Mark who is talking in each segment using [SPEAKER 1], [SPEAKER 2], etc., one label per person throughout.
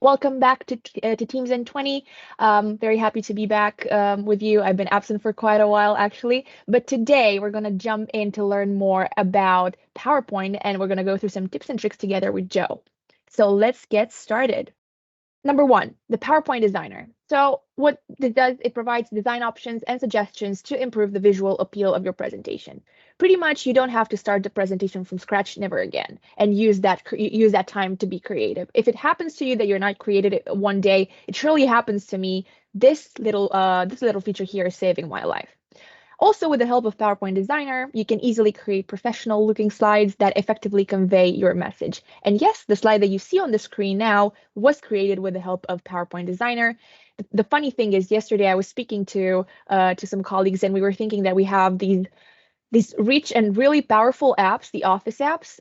[SPEAKER 1] Welcome back to Teams N20. Very happy to be back with you. I've been absent for quite a while, actually. But today we're going to jump in to learn more about PowerPoint, and we're going to go through some tips and tricks together with Joe. So let's get started. Number one, the PowerPoint Designer. So what it does, it provides design options and suggestions to improve the visual appeal of your presentation. Pretty much, you don't have to start the presentation from scratch never again and use that time to be creative. If it happens to you that you're not creative one day, it surely happens to me. This little feature here is saving my life. Also, with the help of PowerPoint Designer, you can easily create professional looking slides that effectively convey your message. And yes, the slide that you see on the screen now was created with the help of PowerPoint Designer. The funny thing is, yesterday I was speaking to some colleagues, and we were thinking that we have these rich and really powerful apps, the Office apps,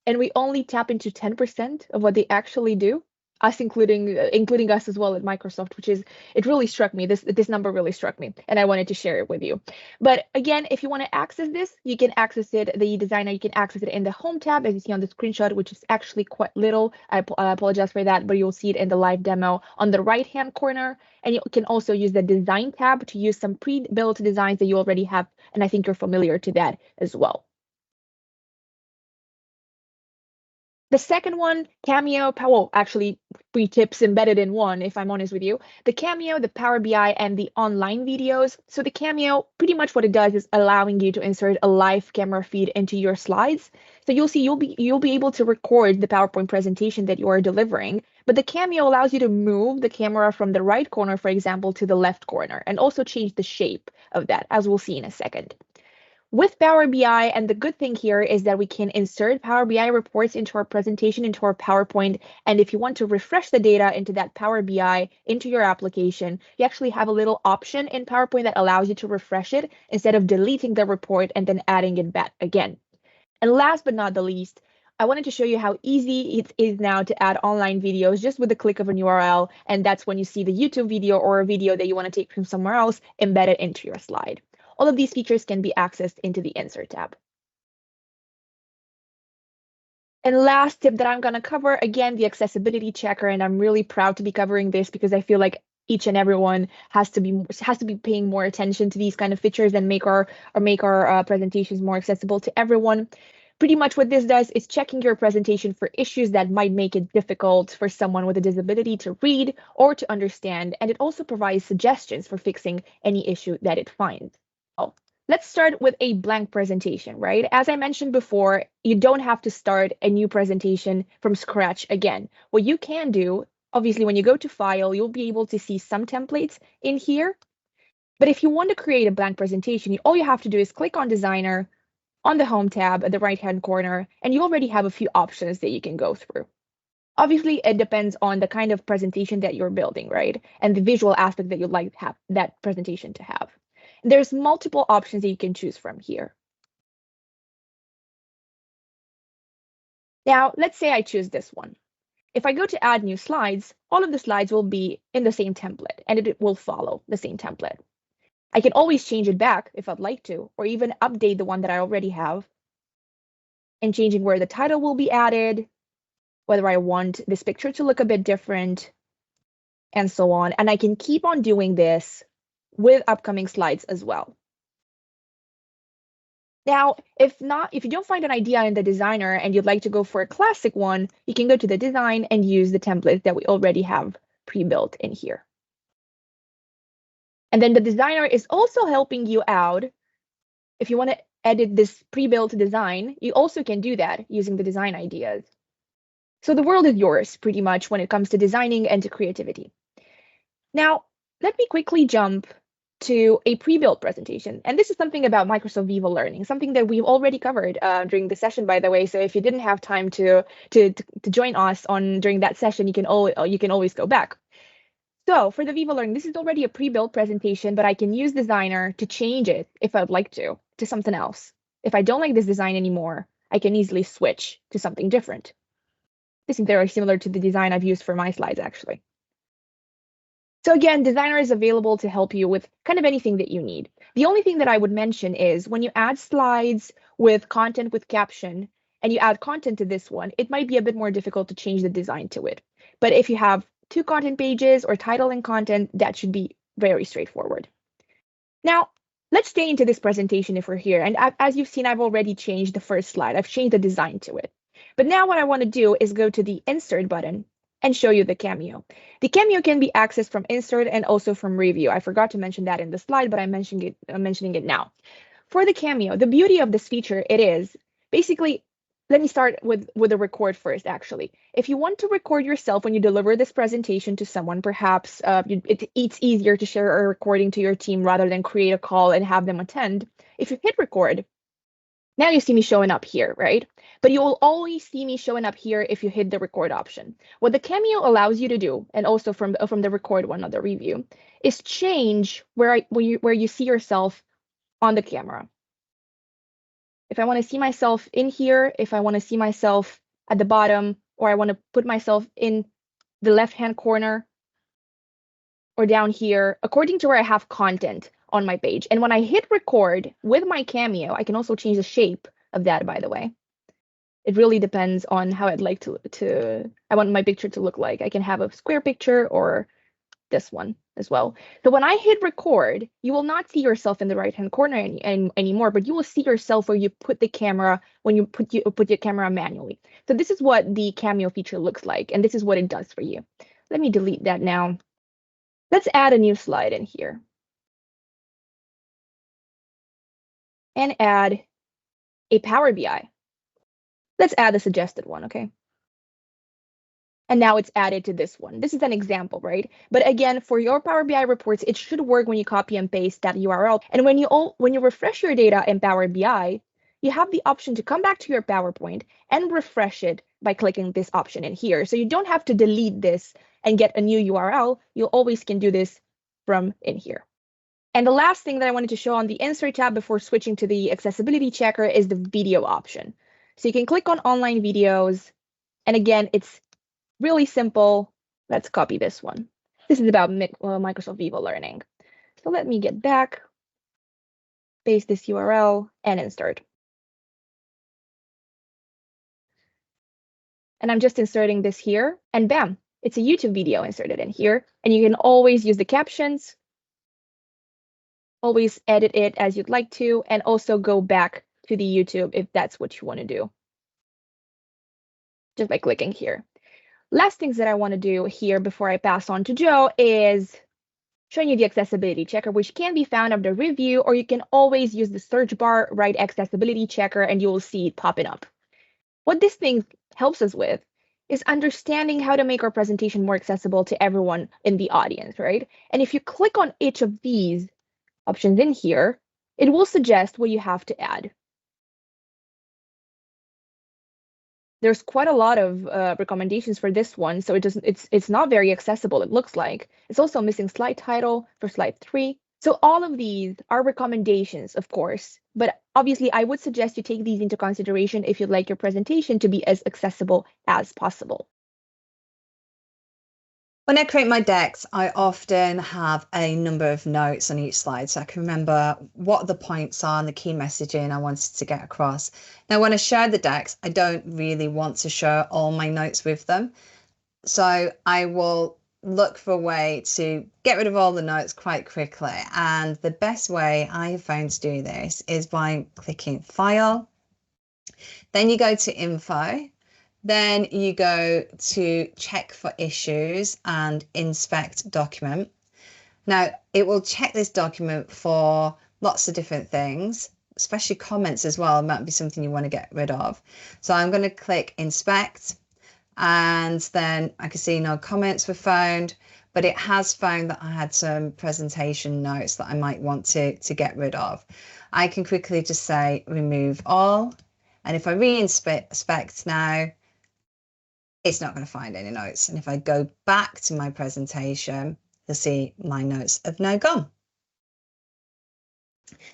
[SPEAKER 1] and we only tap into 10% of what they actually do, us including us as well at Microsoft, it really struck me. This number really struck me, and I wanted to share it with you. But again, if you want to access this, you can access it, the designer, you can access it in the Home tab, as you see on the screenshot, which is actually quite little. I apologize for that, but you'll see it in the live demo on the right-hand corner. And you can also use the Design tab to use some pre-built designs that you already have, and I think you're familiar to that as well. The second one, Cameo, well, actually 3 tips embedded in one, if I'm honest with you. The Cameo, the Power BI, and the online videos. So the Cameo, pretty much what it does is allowing you to insert a live camera feed into your slides. So you'll see you'll be able to record the PowerPoint presentation that you are delivering. But the Cameo allows you to move the camera from the right corner, for example, to the left corner, and also change the shape of that, as we'll see in a second. With Power BI, and the good thing here is that we can insert Power BI reports into our presentation, into our PowerPoint. And if you want to refresh the data into that Power BI, into your application, you actually have a little option in PowerPoint that allows you to refresh it instead of deleting the report and then adding it back again. And last but not the least, I wanted to show you how easy it is now to add online videos just with the click of an URL. And that's when you see the YouTube video or a video that you want to take from somewhere else embedded into your slide. All of these features can be accessed into the Insert tab. And last tip that I'm going to cover, again, the accessibility checker. And I'm really proud to be covering this because I feel like each and everyone has to be paying more attention to these kind of features and make our presentations more accessible to everyone. Pretty much what this does is checking your presentation for issues that might make it difficult for someone with a disability to read or to understand. And it also provides suggestions for fixing any issue that it finds. Let's start with a blank presentation, right? As I mentioned before, you don't have to start a new presentation from scratch again. What you can do, obviously, when you go to File, you'll be able to see some templates in here. But if you want to create a blank presentation, all you have to do is click on Designer on the Home tab at the right-hand corner, and you already have a few options that you can go through. Obviously, it depends on the kind of presentation that you're building, right? And the visual aspect that you'd like to have that presentation to have. There's multiple options that you can choose from here. Now, let's say I choose this one. If I go to add new slides, all of the slides will be in the same template, and it will follow the same template. I can always change it back if I'd like to, or even update the one that I already have, and changing where the title will be added, whether I want this picture to look a bit different, and so on. And I can keep on doing this with upcoming slides as well. Now, if you don't find an idea in the designer and you'd like to go for a classic one, you can go to the design and use the template that we already have pre-built in here. And then the designer is also helping you out. If you want to edit this pre-built design, you also can do that using the design ideas. So the world is yours pretty much when it comes to designing and to creativity. Now, let me quickly jump to a pre-built presentation. And this is something about Microsoft Viva Learning, something that we've already covered during the session, by the way. So if you didn't have time to join us during that session, you can always go back. So for the Viva Learning, this is already a pre-built presentation, but I can use Designer to change it if I'd like to something else. If I don't like this design anymore, I can easily switch to something different. This is very similar to the design I've used for my slides, actually. So again, Designer is available to help you with kind of anything that you need. The only thing that I would mention is when you add slides with content with caption and you add content to this one, it might be a bit more difficult to change the design to it. But if you have two content pages or title and content, that should be very straightforward. Now, let's stay into this presentation if we're here. And as you've seen, I've already changed the first slide. I've changed the design to it. But now what I want to do is go to the Insert button and show you the Cameo. The Cameo can be accessed from Insert and also from Review. I forgot to mention that in the slide, but I'm mentioning it now. For the Cameo, the beauty of this feature, it is basically, let me start with the record first, actually. If you want to record yourself when you deliver this presentation to someone, perhaps it's easier to share a recording to your team rather than create a call and have them attend. If you hit record, now you see me showing up here, right? But you will always see me showing up here if you hit the record option. What the Cameo allows you to do, and also from the record one of the review, is change where you see yourself on the camera. If I want to see myself in here, if I want to see myself at the bottom, or I want to put myself in the left-hand corner or down here, according to where I have content on my page. And when I hit record with my Cameo, I can also change the shape of that, by the way. It really depends on how I'd like I want my picture to look like. I can have a square picture or this one as well. So when I hit record, you will not see yourself in the right-hand corner anymore, but you will see yourself where you put the camera when you put your camera manually. So this is what the Cameo feature looks like, and this is what it does for you. Let me delete that now. Let's add a new slide in here. And add a Power BI. Let's add a suggested one, okay? And now it's added to this one. This is an example, right? But again, for your Power BI reports, it should work when you copy and paste that URL. And when you refresh your data in Power BI, you have the option to come back to your PowerPoint and refresh it by clicking this option in here. So you don't have to delete this and get a new URL. You always can do this from in here. And the last thing that I wanted to show on the Insert tab before switching to the accessibility checker is the video option. So you can click on online videos. And again, it's really simple. Let's copy this one. This is about Microsoft Vivo Learning. So let me get back, paste this URL, and insert. And I'm just inserting this here, and bam, it's a YouTube video inserted in here. And you can always use the captions, always edit it as you'd like to, and also go back to the YouTube if that's what you want to do, just by clicking here. Last things that I want to do here before I pass on to Joe is showing you the accessibility checker, which can be found under review, or you can always use the search bar, write accessibility checker, and you will see it popping up. What this thing helps us with is understanding how to make our presentation more accessible to everyone in the audience, right? And if you click on each of these options in here, it will suggest what you have to add. There's quite a lot of recommendations for this one, so it's not very accessible, it looks like. It's also missing slide title for slide 3. So all of these are recommendations, of course, but obviously I would suggest you take these into consideration if you'd like your presentation to be as accessible as possible.
[SPEAKER 2] When I create my decks, I often have a number of notes on each slide so I can remember what the points are and the key messaging I wanted to get across. Now, when I share the decks, I don't really want to share all my notes with them. So I will look for a way to get rid of all the notes quite quickly. And the best way I have found to do this is by clicking File. Then you go to Info. Then you go to check for issues and inspect document. Now, it will check this document for lots of different things, especially comments as well. It might be something you want to get rid of. So I'm going to click inspect, and then I can see no comments were found, but it has found that I had some presentation notes that I might want to get rid of. I can quickly just say remove all. And if I re-inspect now, it's not going to find any notes. And if I go back to my presentation, you'll see my notes have now gone.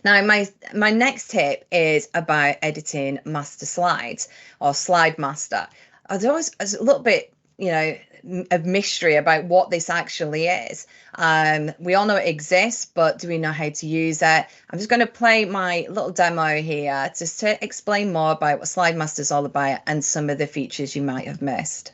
[SPEAKER 2] Now, my next tip is about editing master slides or slide master. There's always a little bit, of mystery about what this actually is. We all know it exists, but do we know how to use it? I'm just going to play my little demo here just to explain more about what Slide Master is all about and some of the features you might have missed.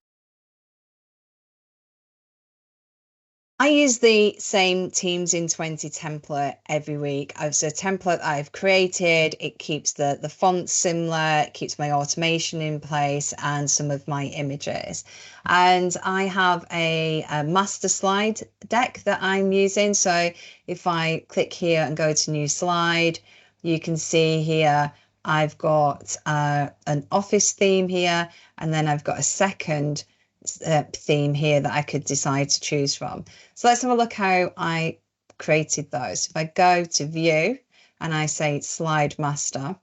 [SPEAKER 2] I use the same Teams in 20 template every week. It's a template I've created. It keeps the font similar, it keeps my automation in place and some of my images. And I have a master slide deck that I'm using. So if I click here and go to new slide, you can see here I've got an office theme here, and then I've got a second theme here that I could decide to choose from. So let's have a look how I created those. If I go to view and I say slide master,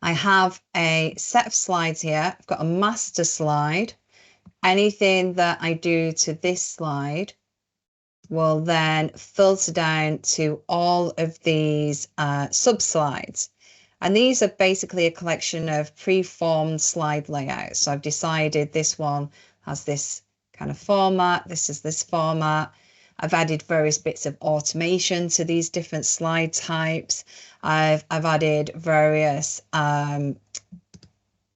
[SPEAKER 2] I have a set of slides here. I've got a master slide. Anything that I do to this slide will then filter down to all of these sub slides. And these are basically a collection of pre-formed slide layouts. So I've decided this one has this kind of format. This is this format. I've added various bits of automation to these different slide types. I've added various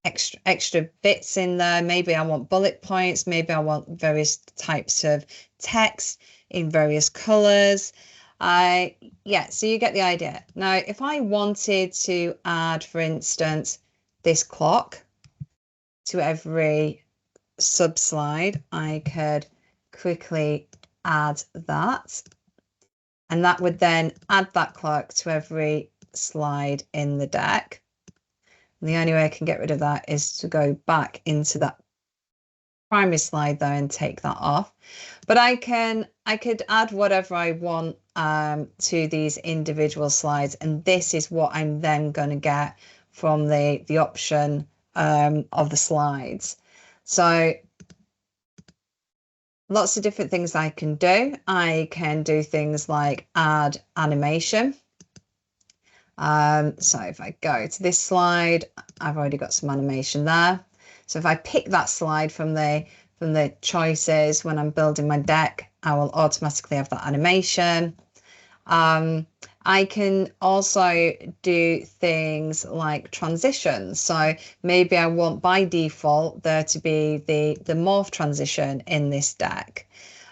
[SPEAKER 2] extra bits in there. Maybe I want bullet points. Maybe I want various types of text in various colors. Yeah, so you get the idea. Now, if I wanted to add, for instance, this clock to every sub slide, I could quickly add that. And that would then add that clock to every slide in the deck. And the only way I can get rid of that is to go back into that primary slide there and take that off. But I could add whatever I want to these individual slides, and this is what I'm then going to get from the option of the slides. So lots of different things I can do. I can do things like add animation. So if I go to this slide, I've already got some animation there. So if I pick that slide from the choices when I'm building my deck, I will automatically have that animation. I can also do things like transitions. So maybe I want by default there to be the morph transition in this deck.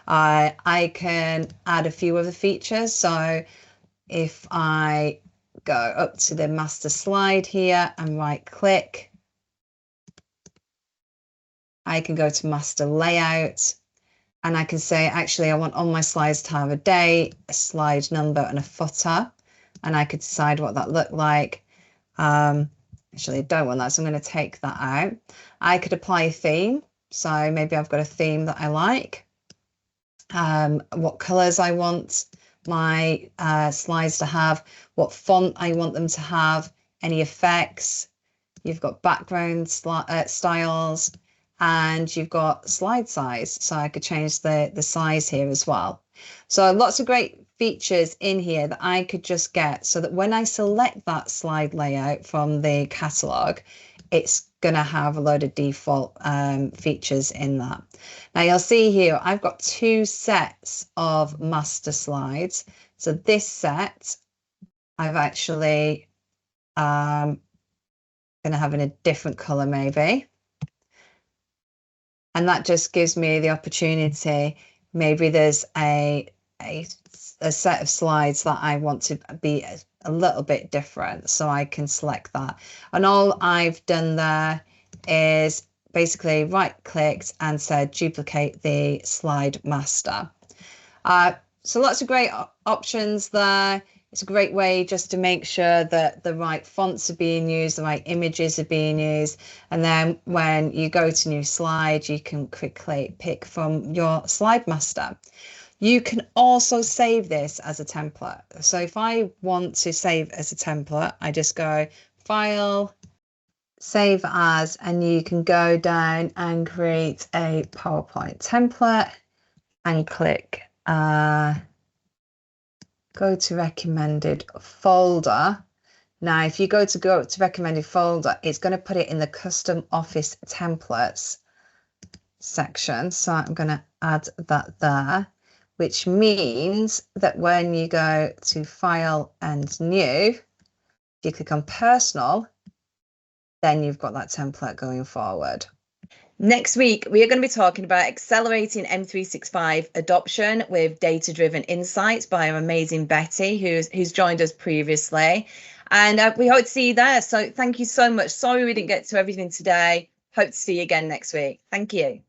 [SPEAKER 2] I can add a few other features. So if I go up to the master slide here and right click, I can go to master layout and I can say, actually, I want all my slides to have a date, a slide number and a footer. And I could decide what that looked like. Actually, I don't want that, so I'm going to take that out. I could apply a theme. So maybe I've got a theme that I like. What colors I want my slides to have, what font I want them to have, any effects. You've got background styles, and you've got slide size. So I could change the size here as well. So lots of great features in here that I could just get so that when I select that slide layout from the catalog, it's going to have a load of default features in that. Now you'll see here, I've got two sets of master slides. So this set, I've actually going to have in a different color maybe. And that just gives me the opportunity, maybe there's a set of slides that I want to be a little bit different, so I can select that. And all I've done there is basically right clicked and said duplicate the slide master. So lots of great options there. It's a great way just to make sure that the right fonts are being used, the right images are being used. And then when you go to new slide, you can quickly pick from your slide master. You can also save this as a template. So if I want to save as a template, I just go File, Save As, and you can go down and create a PowerPoint template and click go to recommended folder. Now, if you go to recommended folder, it's going to put it in the custom office templates section. So I'm going to add that there, which means that when you go to file and new, if you click on personal, then you've got that template going forward. Next week, we are going to be talking about accelerating M365 adoption with data-driven insights by our amazing Betty, who's joined us previously. And we hope to see you there. So thank you so much. Sorry we didn't get to everything today. Hope to see you again next week. Thank you.